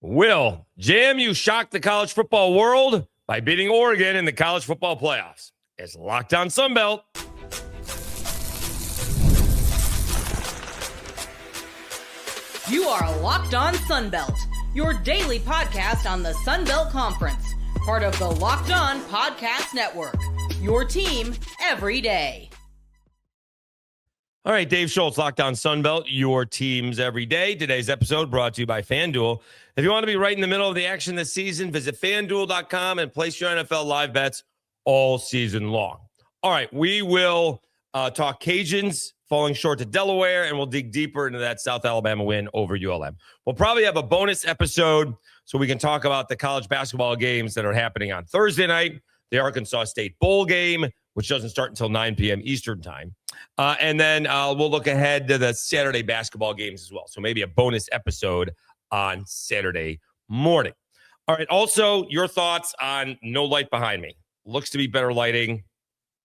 Will JMU shock the college football world by beating Oregon in the college football playoffs? It's Locked On Sunbelt. You are Locked On Sunbelt, your daily podcast on the Sunbelt Conference, part of the Locked On Podcast Network, your team every day. All right, Dave Schultz, Locked On Sunbelt, your teams every day. Today's episode brought to you by FanDuel. If you want to be right in the middle of the action this season, visit FanDuel.com and place your NFL live bets all season long. All right, we will talk Cajuns falling short to Delaware, and we'll dig deeper into that South Alabama win over ULM. We'll probably have a bonus episode so we can talk about the college basketball games that are happening on Thursday night, the Arkansas State Bowl game, which doesn't start until 9 p.m. Eastern time. And then we'll look ahead to the Saturday basketball games as well. So maybe a bonus episode on Saturday morning. All right. Also, your thoughts on no light behind me. Looks to be better lighting.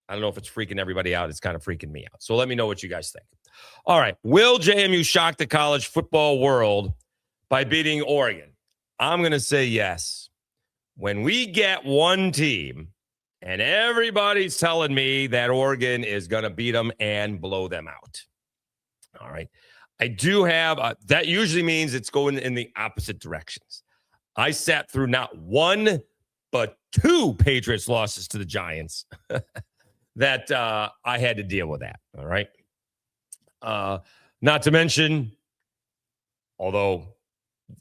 I don't know if it's freaking everybody out. It's kind of freaking me out. So let me know what you guys think. All right. Will JMU shock the college football world by beating Oregon? I'm going to say yes. When we get one team and everybody's telling me that Oregon is going to beat them and blow them out. All right. I do have, that usually means it's going in the opposite directions. I sat through not one, but two Patriots losses to the Giants that I had to deal with that. All right. Not to mention, although the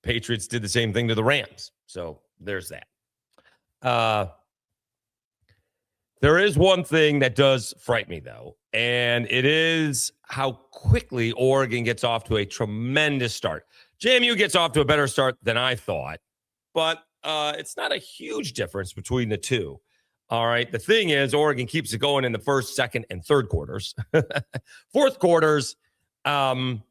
Patriots did the same thing to the Rams. So there's that. There is one thing that does frighten me, though, and it is how quickly Oregon gets off to a tremendous start. JMU gets off to a better start than I thought, but it's not a huge difference between the two. All right. The thing is, Oregon keeps it going in the first, second, and third quarters. Fourth quarters, they're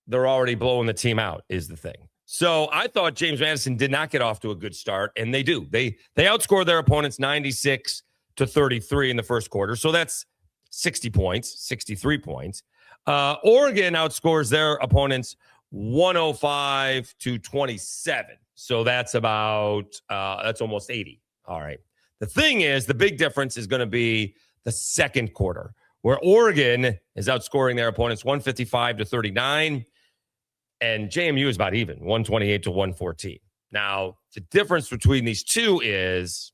already blowing the team out is the thing. So I thought James Madison did not get off to a good start, and they do. They outscored their opponents 96-33 in the first quarter. So that's 60 points, 63 points. Oregon outscores their opponents 105-27. So that's about, that's almost 80. All right. The thing is, the big difference is going to be the second quarter, where Oregon is outscoring their opponents 155-39, and JMU is about even, 128-114. Now, the difference between these two is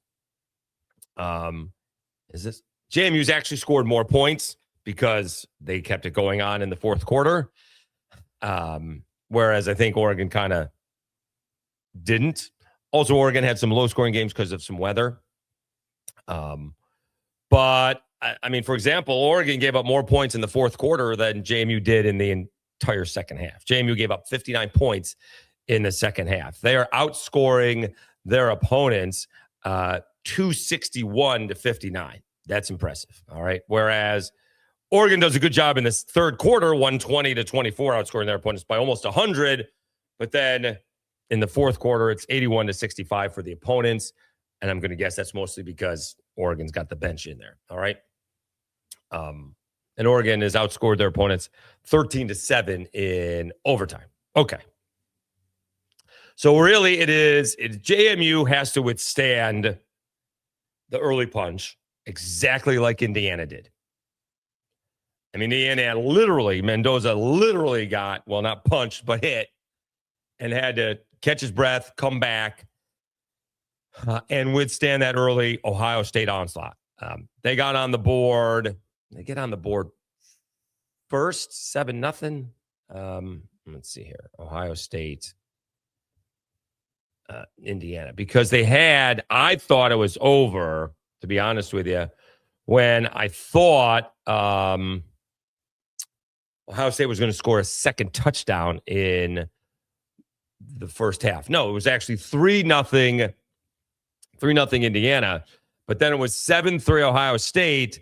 this JMU's actually scored more points because they kept it going on in the fourth quarter, whereas I think Oregon kind of didn't. Also, Oregon had some low-scoring games because of some weather. But, I mean, for example, Oregon gave up more points in the fourth quarter than JMU did in the entire second half. JMU gave up 59 points in the second half. They are outscoring their opponents 261-59. That's impressive. All right. Whereas Oregon does a good job in this third quarter, 120-24, outscoring their opponents by almost 100. But then in the fourth quarter, it's 81-65 for the opponents. And I'm going to guess that's mostly because Oregon's got the bench in there. All right. And Oregon has outscored their opponents 13-7 in overtime. Okay. So really JMU has to withstand the early punch exactly like Indiana did. I mean, Mendoza literally got, well, not punched, but hit and had to catch his breath, come back, and withstand that early Ohio State onslaught. They got on the board. They get on the board first, 7-0. Let's see here. Ohio State, Indiana. Because I thought it was over, to be honest with you, when I thought Ohio State was going to score a second touchdown in the first half. No, it was actually 3-0 Indiana, but then it was 7-3 Ohio State,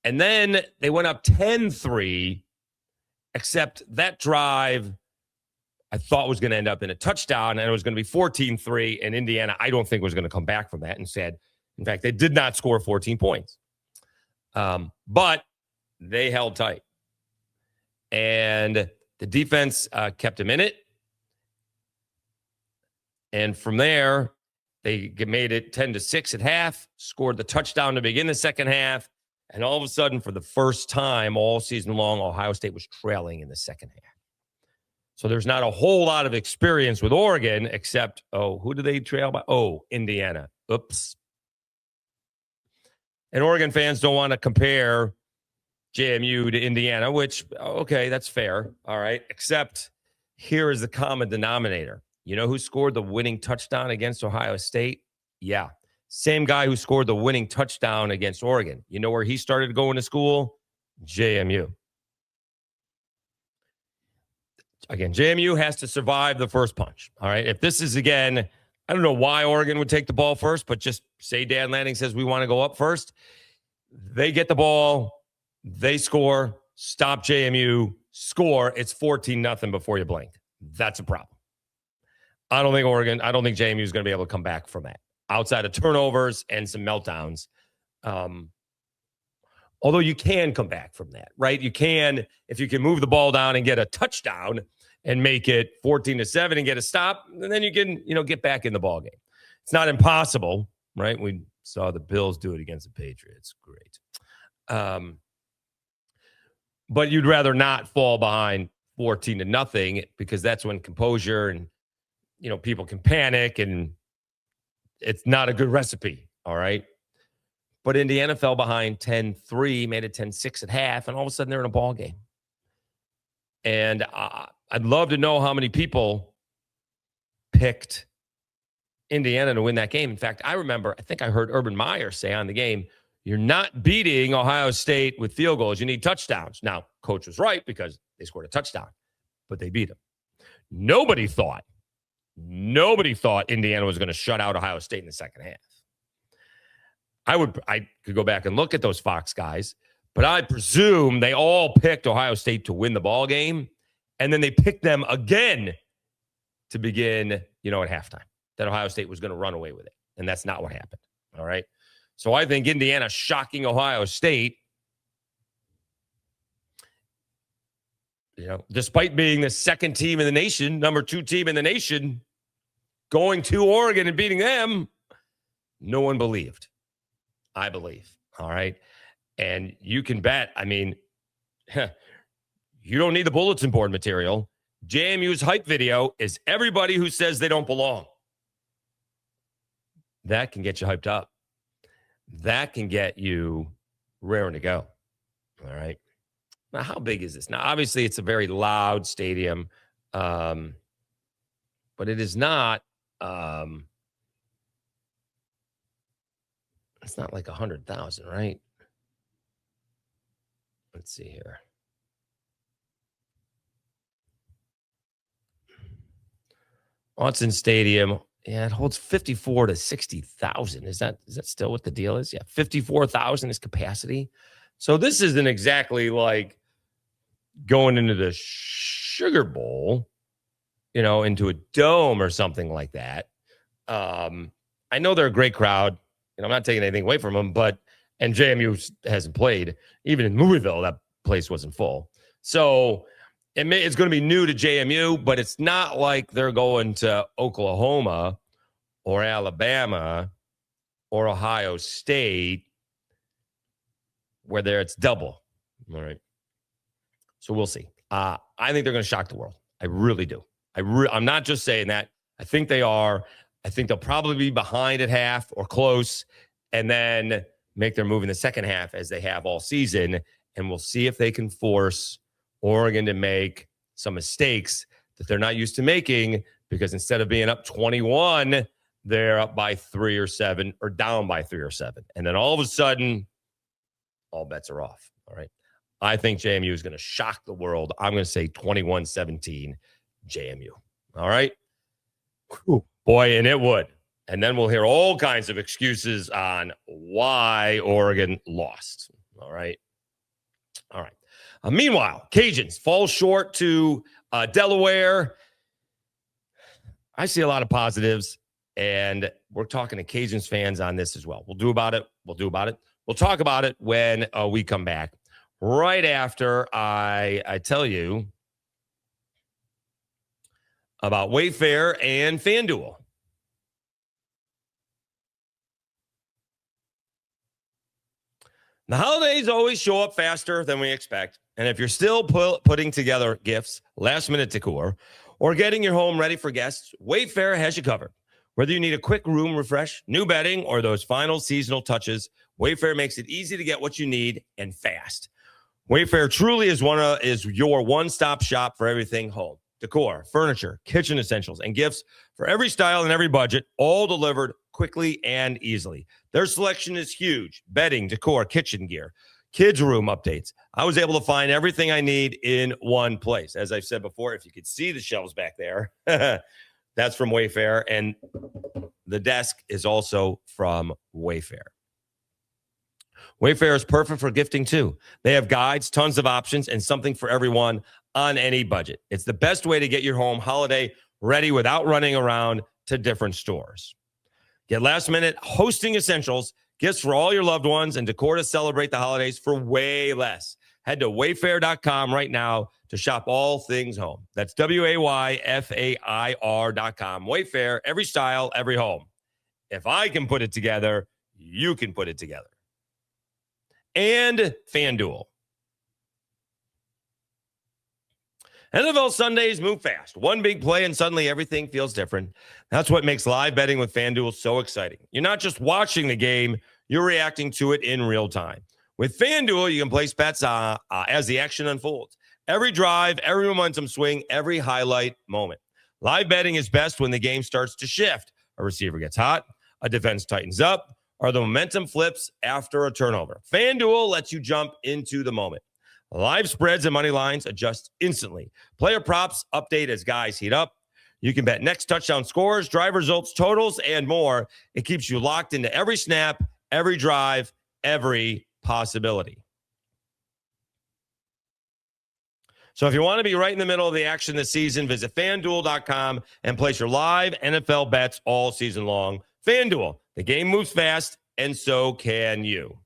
and then they went up 10-3, except that drive I thought was going to end up in a touchdown, and it was going to be 14-3, and Indiana I don't think was going to come back from that. Instead, in fact, they did not score 14 points, but they held tight, and the defense kept them in it. And from there, they made it 10-6 at half, scored the touchdown to begin the second half. And all of a sudden, for the first time all season long, Ohio State was trailing in the second half. So there's not a whole lot of experience with Oregon, except, who do they trail by? Indiana. Oops. And Oregon fans don't want to compare JMU to Indiana, which, okay, that's fair. All right. Except here is the common denominator. You know who scored the winning touchdown against Ohio State? Yeah. Same guy who scored the winning touchdown against Oregon. You know where he started going to school? JMU. Again, JMU has to survive the first punch. All right. If this is, again, I don't know why Oregon would take the ball first, but just say Dan Lanning says we want to go up first. They get the ball. They score. Stop JMU. Score. It's 14-0 before you blink. That's a problem. I don't think JMU is going to be able to come back from that outside of turnovers and some meltdowns. Although you can come back from that, right? You can, if you can move the ball down and get a touchdown and make it 14-7 and get a stop, and then you can, get back in the ball game. It's not impossible, right? We saw the Bills do it against the Patriots. Great. But you'd rather not fall behind 14-0 because that's when composure and, people can panic and it's not a good recipe. All right. But Indiana fell behind 10-3, made it 10-6 at half, and all of a sudden they're in a ball game. And I'd love to know how many people picked Indiana to win that game. In fact, I think I heard Urban Meyer say on the game, you're not beating Ohio State with field goals. You need touchdowns. Now, coach was right because they scored a touchdown, but they beat them. Nobody thought Indiana was going to shut out Ohio State in the second half. I could go back and look at those Fox guys, but I presume they all picked Ohio State to win the ball game, and then they picked them again to begin, at halftime, that Ohio State was going to run away with it, and that's not what happened. All right. So I think Indiana shocking Ohio State, despite being the second team in the nation, number 2 team in the nation, going to Oregon and beating them, no one believed. I believe. All right. And you can bet, you don't need the bulletin board material. JMU's hype video is everybody who says they don't belong. That can get you hyped up. That can get you raring to go. All right. Now, how big is this? Now, obviously, it's a very loud stadium, but it is not. It's not like 100,000, right? Let's see here. Autzen Stadium, it holds 54 to 60,000. Is that still what the deal is? Yeah, 54,000 is capacity. So this isn't exactly like going into the Sugar Bowl, into a dome or something like that. I know they're a great crowd. I'm not taking anything away from them, and JMU hasn't played. Even in Louisville, that place wasn't full. So it's going to be new to JMU, but it's not like they're going to Oklahoma or Alabama or Ohio State where it's double. All right. So we'll see. I think they're going to shock the world. I really do. I'm not just saying that. I think they are. I think they'll probably be behind at half or close and then make their move in the second half as they have all season. And we'll see if they can force Oregon to make some mistakes that they're not used to making, because instead of being up 21, they're up by 3 or 7 or down by 3 or 7. And then all of a sudden, all bets are off. All right. I think JMU is going to shock the world. I'm going to say 21-17 JMU. All right. Whew. Boy, and it would. And then we'll hear all kinds of excuses on why Oregon lost. All right. All right. Meanwhile, Cajuns fall short to Delaware. I see a lot of positives, and we're talking to Cajuns fans on this as well. We'll do about it. We'll talk about it when we come back. Right after I tell you about Wayfair and FanDuel. The holidays always show up faster than we expect. And if you're still putting together gifts, last-minute decor, or getting your home ready for guests, Wayfair has you covered. Whether you need a quick room refresh, new bedding, or those final seasonal touches, Wayfair makes it easy to get what you need and fast. Wayfair truly is your one-stop shop for everything home. Decor, furniture, kitchen essentials, and gifts for every style and every budget, all delivered quickly and easily. Their selection is huge. Bedding, decor, kitchen gear, kids' room updates. I was able to find everything I need in one place. As I've said before, if you could see the shelves back there, that's from Wayfair. And the desk is also from Wayfair. Wayfair is perfect for gifting too. They have guides, tons of options, and something for everyone on any budget. It's the best way to get your home holiday ready without running around to different stores. Get last-minute hosting essentials, gifts for all your loved ones, and decor to celebrate the holidays for way less. Head to wayfair.com right now to shop all things home. That's WAYFAIR.com. Wayfair, every style, every home. If I can put it together, you can put it together. And FanDuel. NFL Sundays move fast. One big play and suddenly everything feels different. That's what makes live betting with FanDuel so exciting. You're not just watching the game, you're reacting to it in real time. With FanDuel, you can place bets as the action unfolds. Every drive, every momentum swing, every highlight moment. Live betting is best when the game starts to shift. A receiver gets hot, a defense tightens up, or the momentum flips after a turnover. FanDuel lets you jump into the moment. Live spreads and money lines adjust instantly. Player props update as guys heat up. You can bet next touchdown scores, drive results, totals, and more. It keeps you locked into every snap, every drive, every possibility. So if you want to be right in the middle of the action this season, visit FanDuel.com and place your live NFL bets all season long. FanDuel, the game moves fast, and so can you.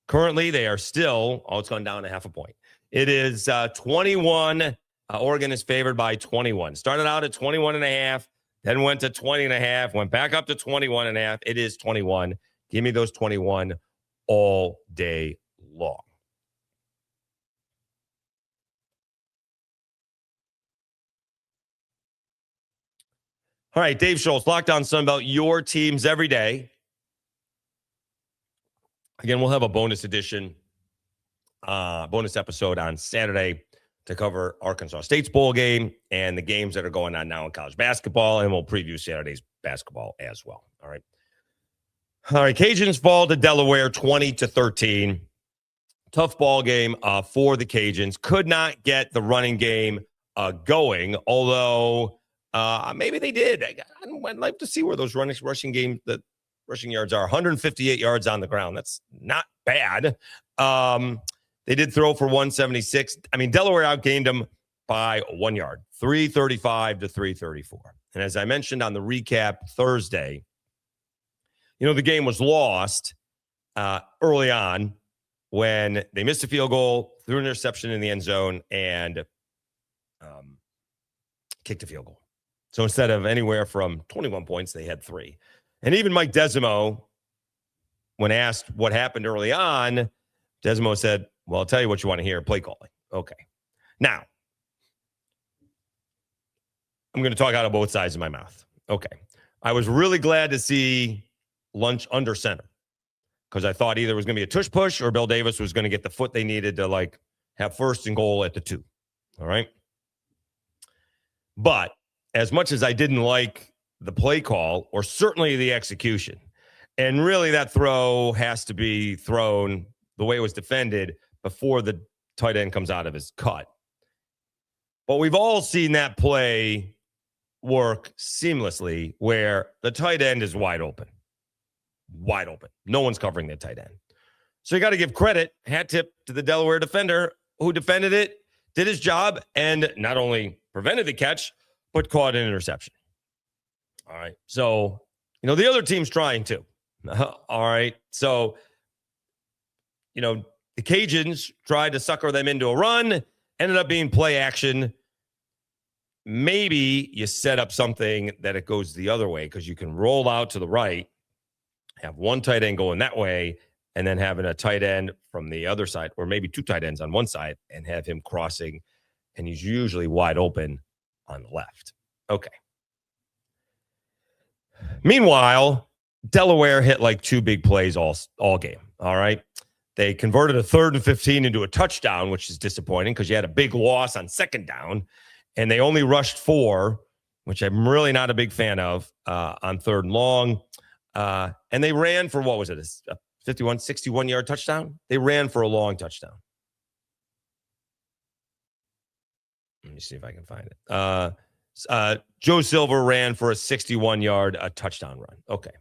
Currently, they are still, it's gone down a half a point. It is 21. Oregon is favored by 21. Started out at 21.5, then went to 20.5, went back up to 21.5. It is 21. Give me those 21 all day long. All right, Dave Schultz, Locked On Sunbelt, your teams every day. Again, we'll have a bonus edition, bonus episode on Saturday to cover Arkansas State's bowl game and the games that are going on now in college basketball, and we'll preview Saturday's basketball as well. All right. Cajuns fall to Delaware 20-13. Tough ball game for the Cajuns. Could not get the running game going, although maybe they did. I'd like to see where those rushing yards are. 158 yards on the ground. That's not bad. They did throw for 176. I mean, Delaware outgained them by 1 yard, 335 to 334. And as I mentioned on the recap Thursday, the game was lost early on when they missed a field goal, threw an interception in the end zone, and kicked a field goal. So instead of anywhere from 21 points, they had 3. And even Mike Desimo, when asked what happened early on, Desimo said, well, I'll tell you what you want to hear, play calling. Okay. Now, I'm going to talk out of both sides of my mouth. Okay. I was really glad to see Lunch under center because I thought either it was going to be a tush push or Bill Davis was going to get the foot they needed to have first and goal at the 2. All right. But as much as I didn't like the play call or certainly the execution, and really that throw has to be thrown the way it was defended before the tight end comes out of his cut. But we've all seen that play work seamlessly where the tight end is wide open. No one's covering the tight end. So you got to give credit, hat tip to the Delaware defender who defended it, did his job, and not only prevented the catch, but caught an interception. All right. So, the other team's trying to. All right. So, the Cajuns tried to sucker them into a run, ended up being play action. Maybe you set up something that it goes the other way because you can roll out to the right, have one tight end going that way, and then having a tight end from the other side, or maybe two tight ends on one side, and have him crossing, and he's usually wide open on the left. Okay. Meanwhile, Delaware hit like two big plays all game. All right. They converted a 3rd and 15 into a touchdown, which is disappointing because you had a big loss on 2nd down, and they only rushed 4, which I'm really not a big fan of, on 3rd and long. And they ran for, what was it, a 51, 61-yard touchdown? They ran for a long touchdown. Let me see if I can find it. Joe Silver ran for a 61-yard touchdown run. Okay.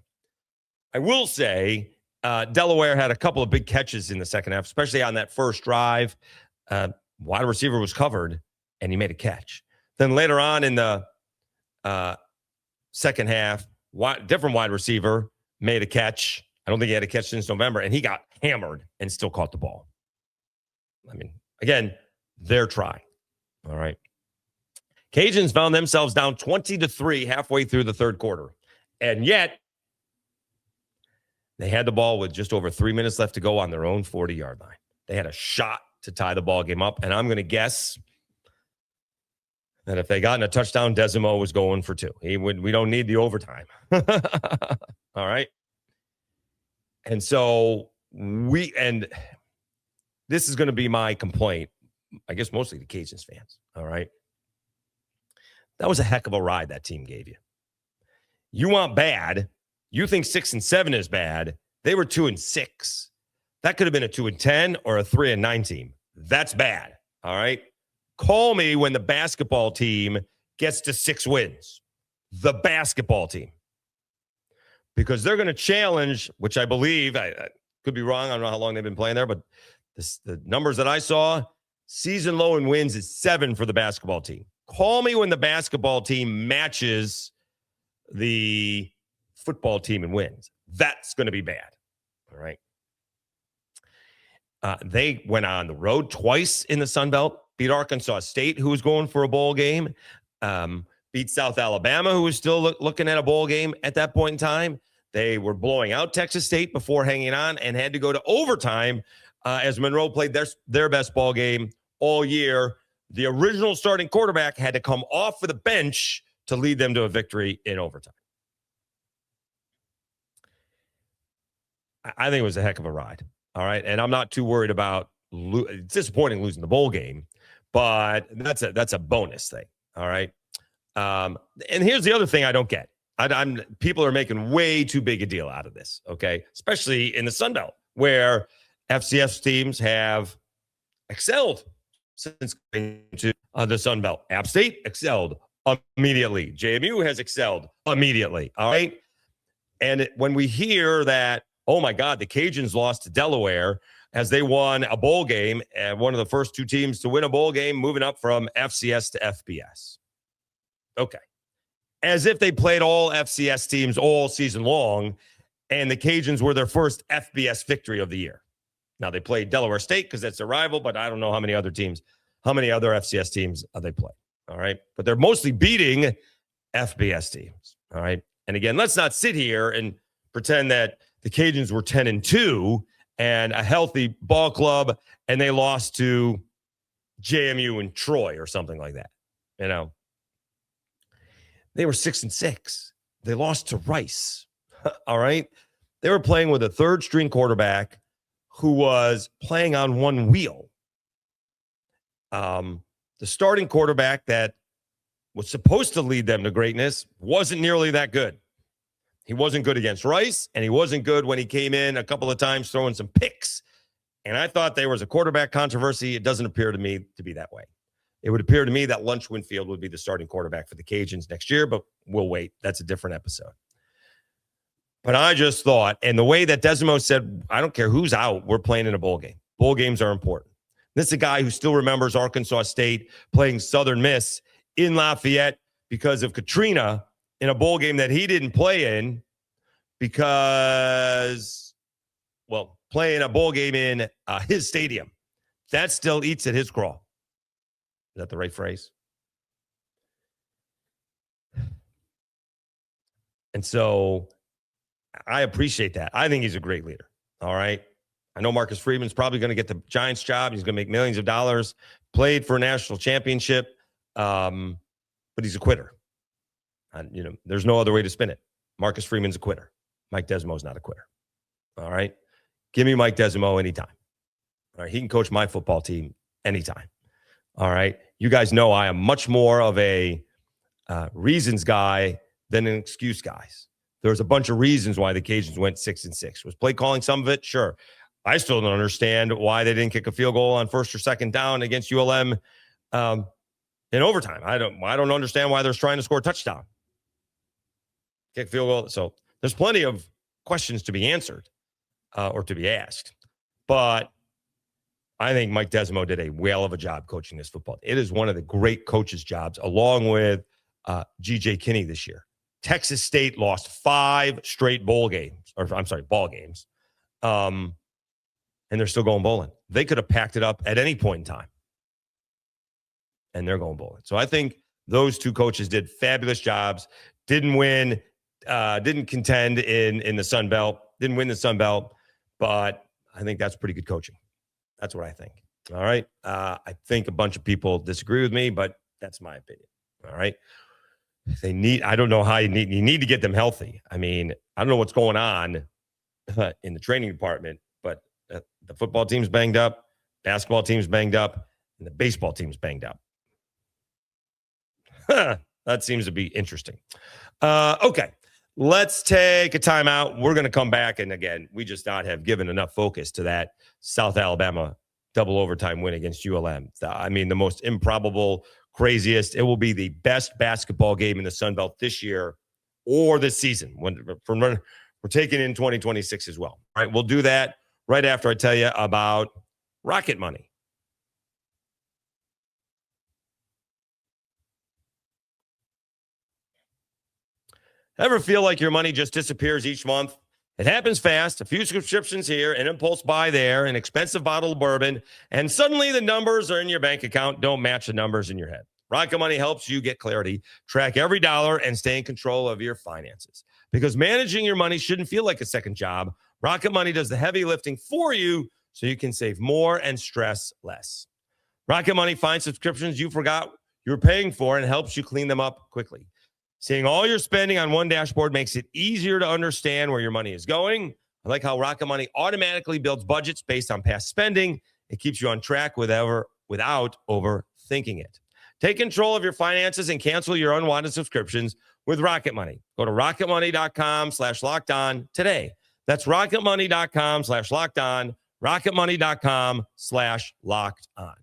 I will say Delaware had a couple of big catches in the second half, especially on that first drive. Wide receiver was covered, and he made a catch. Then later on in the second half, different wide receiver made a catch. I don't think he had a catch since November, and he got hammered and still caught the ball. I mean, again, they're trying. All right. Cajuns found themselves down 20-3 halfway through the third quarter. And yet, they had the ball with just over 3 minutes left to go on their own 40-yard line. They had a shot to tie the ball game up, and I'm going to guess that if they got in a touchdown, Desimo was going for 2. We don't need the overtime. All right. And so this is going to be my complaint, I guess mostly the Cajuns fans. All right. That was a heck of a ride that team gave you. You want bad. You think 6-7 is bad. They were 2-6. That could have been a 2-10 or a 3-9 team. That's bad. All right. Call me when the basketball team gets to 6 wins. The basketball team. Because they're going to challenge, which I believe, I could be wrong. I don't know how long they've been playing there, but the numbers that I saw, season low in wins is 7 for the basketball team. Call me when the basketball team matches the football team in wins. That's going to be bad. All right. They went on the road twice in the Sun Belt, beat Arkansas State, who was going for a bowl game, beat South Alabama, who was still looking at a bowl game at that point in time. They were blowing out Texas State before hanging on and had to go to overtime as Monroe played their best ball game all year. The original starting quarterback had to come off of the bench to lead them to a victory in overtime. I think it was a heck of a ride. All right. And I'm not too worried about it's disappointing losing the bowl game, but that's a bonus thing. All right. And here's the other thing I don't get. People are making way too big a deal out of this. Okay. Especially in the Sun Belt where FCS teams have excelled since going to the Sun Belt. App State excelled immediately. JMU has excelled immediately. All right. And when we hear that, oh my God, the Cajuns lost to Delaware as they won a bowl game and one of the first 2 teams to win a bowl game, moving up from FCS to FBS. Okay. As if they played all FCS teams all season long and the Cajuns were their first FBS victory of the year. Now they played Delaware State because that's their rival, but I don't know how many other FCS teams they play. All right. But they're mostly beating FBS teams. All right. And again, let's not sit here and pretend that the Cajuns were 10-2 and a healthy ball club and they lost to JMU and Troy or something like that. You know, they were 6-6. They lost to Rice. All right. They were playing with a 3rd string quarterback who was playing on one wheel. The starting quarterback that was supposed to lead them to greatness wasn't nearly that good. He wasn't good against Rice, and he wasn't good when he came in a couple of times throwing some picks. And I thought there was a quarterback controversy. It doesn't appear to me to be that way. It would appear to me that Lunch Winfield would be the starting quarterback for the Cajuns next year, but we'll wait. That's a different episode. But I just thought, and the way that Desimo said, I don't care who's out, we're playing in a bowl game. Bowl games are important. This is a guy who still remembers Arkansas State playing Southern Miss in Lafayette because of Katrina in a bowl game that he didn't play in because, well, playing a bowl game in his stadium. That still eats at his craw. Is that the right phrase? And so I appreciate that. I think he's a great leader. All right. I know Marcus Freeman's probably going to get the Giants job. He's going to make millions of dollars, played for a national championship, but he's a quitter. And, there's no other way to spin it. Marcus Freeman's a quitter. Mike Desimo's not a quitter. All right? Give me Mike Desimo anytime. All right? He can coach my football team anytime. All right? You guys know I am much more of a reasons guy than an excuse guys. There's a bunch of reasons why the Cajuns went 6-6. Was play calling some of it? Sure. I still don't understand why they didn't kick a field goal on first or second down against ULM in overtime. I don't understand why they're trying to score a touchdown. Kick field goal. So there's plenty of questions to be answered or to be asked. But I think Mike Desimo did a whale of a job coaching this football. It is one of the great coaches' jobs, along with G.J. Kinney this year. Texas State lost 5 straight ball games. And they're still going bowling. They could have packed it up at any point in time. And they're going bowling. So I think those two coaches did fabulous jobs. Didn't win, didn't contend in the Sun Belt. Didn't win the Sun Belt. But I think that's pretty good coaching. That's what I think. All right. I think a bunch of people disagree with me, but that's my opinion. All right. I don't know how you need to get them healthy. I mean, I don't know what's going on in the training department, but the football team's banged up, basketball team's banged up, and the baseball team's banged up. That seems to be interesting. Okay. Let's take a timeout. We're going to come back. And again, we just not have given enough focus to that South Alabama double overtime win against ULM. I mean, the most improbable, craziest. It will be the best basketball game in the Sun Belt this year or this season. We're taking in 2026 as well. All right. We'll do that right after I tell you about Rocket Money. Ever feel like your money just disappears each month? It happens fast. A few subscriptions here, an impulse buy there, an expensive bottle of bourbon, and suddenly the numbers are in your bank account don't match the numbers in your head. Rocket Money helps you get clarity, track every dollar, and stay in control of your finances. Because managing your money shouldn't feel like a second job. Rocket Money does the heavy lifting for you so you can save more and stress less. Rocket Money finds subscriptions you forgot you were paying for and helps you clean them up quickly. Seeing all your spending on one dashboard makes it easier to understand where your money is going. I like how Rocket Money automatically builds budgets based on past spending. It keeps you on track without overthinking it. Take control of your finances and cancel your unwanted subscriptions with Rocket Money. Go to rocketmoney.com/lockedon today. That's rocketmoney.com/lockedon. rocketmoney.com/lockedon.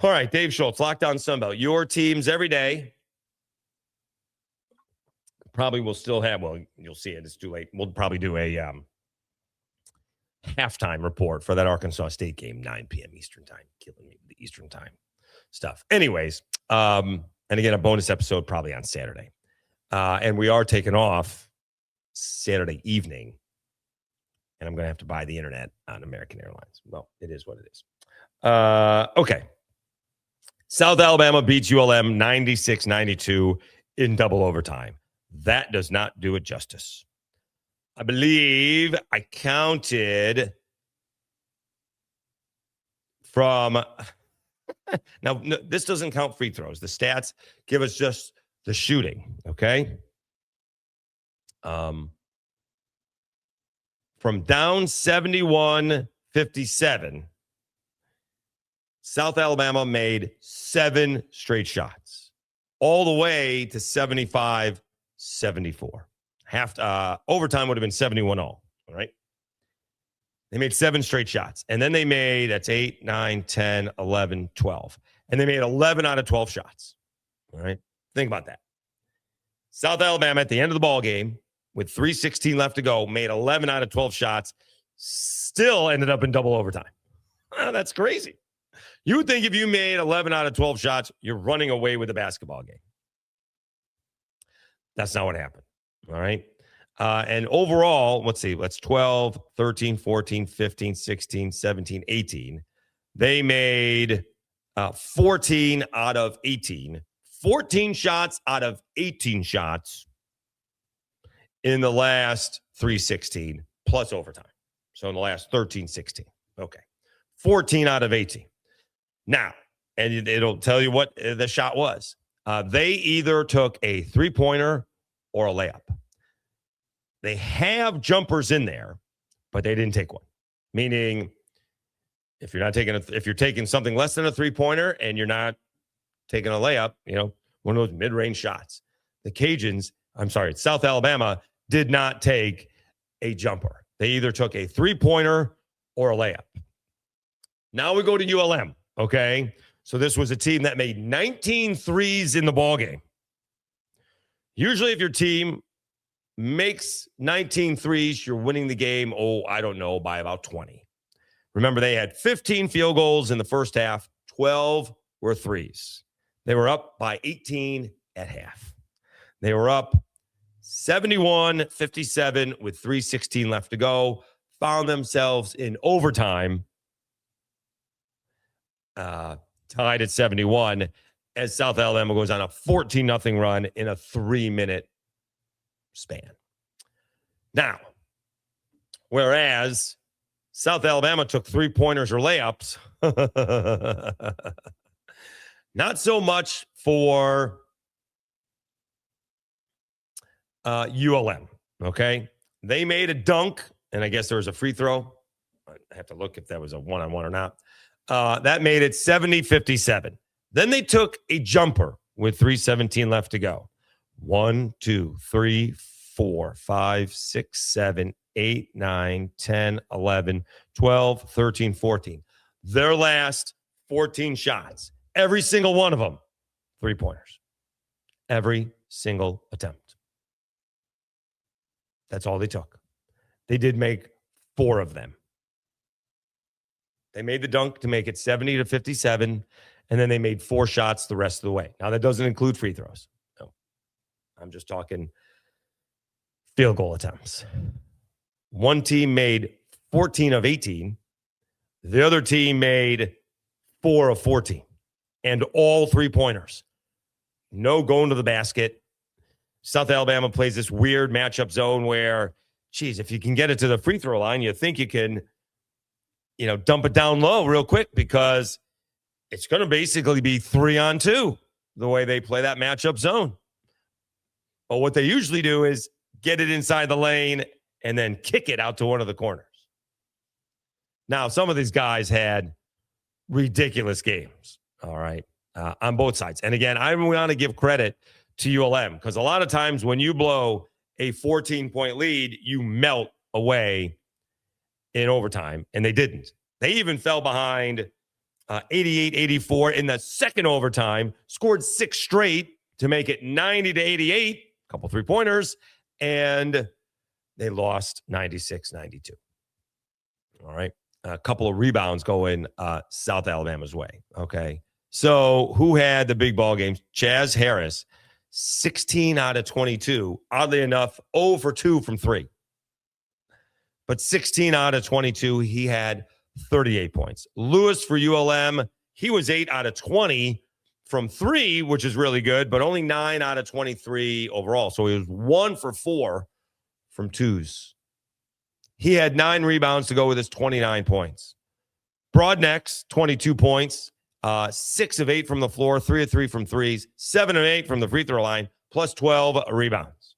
All right, Dave Schultz, Locked On Sunbelt. Your teams every day. Probably will still have, well, you'll see it. It's too late. We'll probably do a halftime report for that Arkansas State game, 9 p.m. Eastern time. Killing me with the Eastern time stuff. Anyways, and again, a bonus episode probably on Saturday. And we are taking off Saturday evening. And I'm going to have to buy the internet on American Airlines. Well, it is what it is. Okay. South Alabama beats ULM 96-92 in double overtime. That does not do it justice. I believe I counted from now. No, this doesn't count free throws. The stats give us just the shooting. Okay. From down 71-57. South Alabama made 7 straight shots, all the way to 75-74. Overtime would have been 71-all. All right. They made 7 straight shots. And then they made, that's 8, 9, 10, 11, 12. And they made 11 out of 12 shots. All right. Think about that. South Alabama at the end of the ball game with 3:16 left to go, made 11 out of 12 shots, still ended up in double overtime. That's crazy. You would think if you made 11 out of 12 shots, you're running away with the basketball game. That's not what happened. All right. And overall, let's see, that's 12, 13, 14, 15, 16, 17, 18. They made 14 out of 18. 14 shots out of 18 shots. in the last 316 plus overtime. So in the last 13-16. Okay. 14 out of 18. Now, and it'll tell you what the shot was. They either took a three-pointer or a layup. They have jumpers in there, but they didn't take one. Meaning, if you're taking something less than a three-pointer and you're not taking a layup, one of those mid-range shots. South Alabama did not take a jumper. They either took a three-pointer or a layup. Now we go to ULM, okay? So this was a team that made 19 threes in the ballgame. Usually if your team makes 19 threes, you're winning the game, by about 20. Remember, they had 15 field goals in the first half. 12 were threes. They were up by 18 at half. They were up 71-57 with 3:16 left to go. Found themselves in overtime, tied at 71, as South Alabama goes on a 14-0 run in a 3-minute span. Now, whereas South Alabama took three-pointers or layups, not so much for ULM, okay? They made a dunk, and I guess there was a free throw. I have to look if that was a one-on-one or not. That made it 70-57. Then they took a jumper with 3:17 left to go. 1, 2, 3, 4, 5, 6, 7, 8, 9, 10, 11, 12, 13, 14. Their last 14 shots, every single one of them, three-pointers. Every single attempt. That's all they took. They did make 4 of them. They made the dunk to make it 70-57, and then they made 4 shots the rest of the way. Now, that doesn't include free throws. No. I'm just talking field goal attempts. One team made 14 of 18. The other team made 4 of 14, and all three-pointers. No going to the basket. South Alabama plays this weird matchup zone where, if you can get it to the free throw line, you think you can, dump it down low real quick, because it's going to basically be 3-on-2 the way they play that matchup zone. But what they usually do is get it inside the lane and then kick it out to one of the corners. Now, some of these guys had ridiculous games, all right, on both sides. And again, I want to give credit to ULM, because a lot of times when you blow a 14-point lead, you melt away in overtime, and they didn't. They even fell behind 88-84 in the second overtime, scored 6 straight to make it 90-88, a couple three-pointers, and they lost 96-92. All right. A couple of rebounds going South Alabama's way. Okay. So who had the big ball games? Chaze Harris, 16 out of 22. Oddly enough, 0 for 2 from 3. But 16 out of 22, he had 38 points. Lewis for ULM, he was 8 out of 20 from 3, which is really good, but only 9 out of 23 overall. So he was 1 for 4 from 2s. He had 9 rebounds to go with his 29 points. Broadneck's 22 points, 6 of 8 from the floor, 3 of 3 from threes, 7 of 8 from the free throw line, plus 12 rebounds.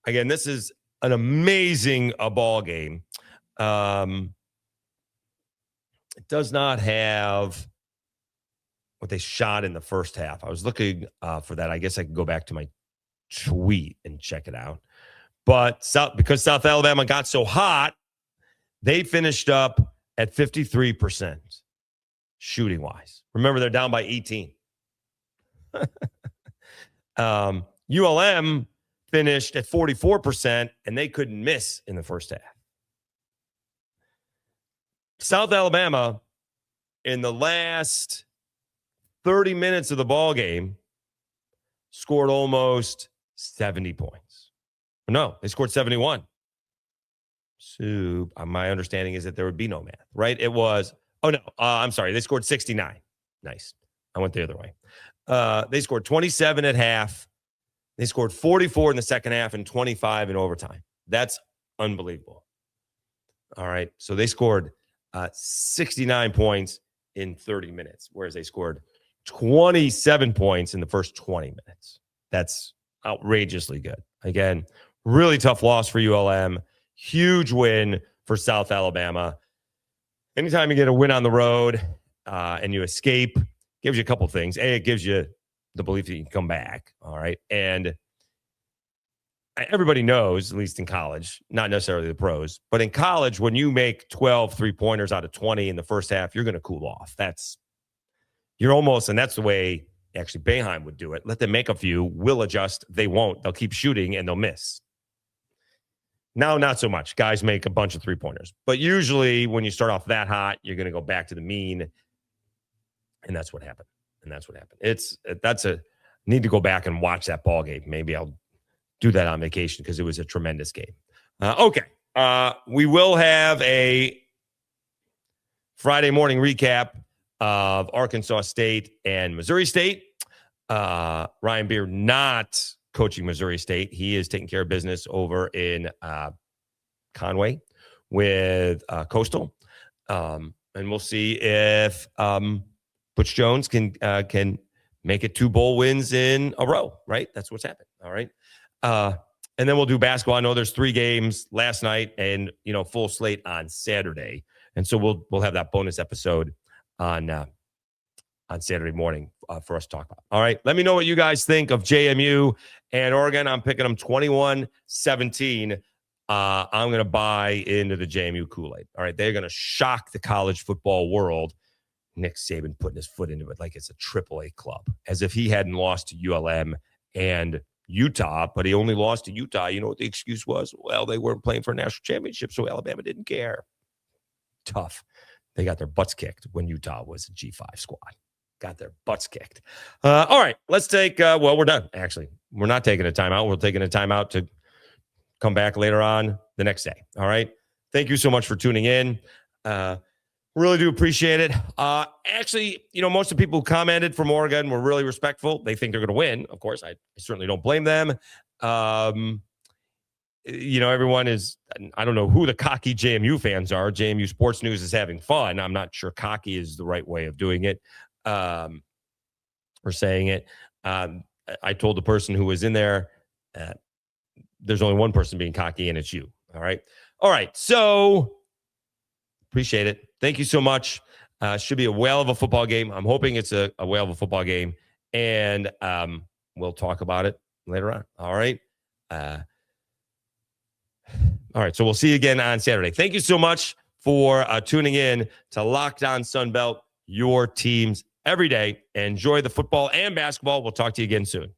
Again, this is an amazing ball game. It does not have what they shot in the first half. I was looking for that. I guess I could go back to my tweet and check it out. But because South Alabama got so hot, they finished up at 53% shooting-wise. Remember, they're down by 18. ULM finished at 44%, and they couldn't miss in the first half. South Alabama, in the last 30 minutes of the ball game, scored almost 70 points. No, they scored 71. So my understanding is that there would be no math, right? It was, I'm sorry. They scored 69. Nice. I went the other way. They scored 27 at half, They scored 44 in the second half and 25 in overtime. That's unbelievable. All right. So they scored 69 points in 30 minutes, whereas they scored 27 points in the first 20 minutes. That's outrageously good. Again, really tough loss for ULM. Huge win for South Alabama. Anytime you get a win on the road and you escape, gives you a couple things. A, it gives you the belief that you can come back. All right. And everybody knows, at least in college, not necessarily the pros, but in college, when you make 12 3-pointers out of 20 in the first half, you're going to cool off. You're almost, and that's the way actually Boeheim would do it. Let them make a few. We'll adjust. They won't. They'll keep shooting and they'll miss. Now, not so much. Guys make a bunch of 3-pointers. But usually when you start off that hot, you're going to go back to the mean. And that's what happened. Need to go back and watch that ball game. Maybe I'll do that on vacation because it was a tremendous game. Okay. We will have a Friday morning recap of Arkansas State and Missouri State. Ryan Beard not coaching Missouri State. He is taking care of business over in Conway with Coastal. And we'll see if Butch Jones can make it 2 bowl wins in a row, right? That's what's happened. All right. And then we'll do basketball. I know there's 3 games last night and, full slate on Saturday. And so we'll have that bonus episode on Saturday morning for us to talk about. All right. Let me know what you guys think of JMU and Oregon. I'm picking them 21-17. I'm going to buy into the JMU Kool-Aid. All right. They're going to shock the college football world. Nick Saban putting his foot into it like it's a AAA club, as if he hadn't lost to ULM and Utah, but he only lost to Utah. You know what the excuse was? Well, they weren't playing for a national championship, so Alabama didn't care. Tough. They got their butts kicked when Utah was a G5 squad. Got their butts kicked. All right, let's take, we're done, actually. We're not taking a timeout. We're taking a timeout to come back later on the next day. All right? Thank you so much for tuning in. Really do appreciate it. Actually, most of the people who commented from Oregon were really respectful. They think they're going to win. Of course, I certainly don't blame them. Everyone is, I don't know who the cocky JMU fans are. JMU Sports News is having fun. I'm not sure cocky is the right way of doing it or saying it. I told the person who was in there, there's only one person being cocky, and it's you. All right. So appreciate it. Thank you so much. Should be a whale of a football game. I'm hoping it's a whale of a football game. And we'll talk about it later on. All right. So we'll see you again on Saturday. Thank you so much for tuning in to Locked On Sunbelt, your teams every day. Enjoy the football and basketball. We'll talk to you again soon.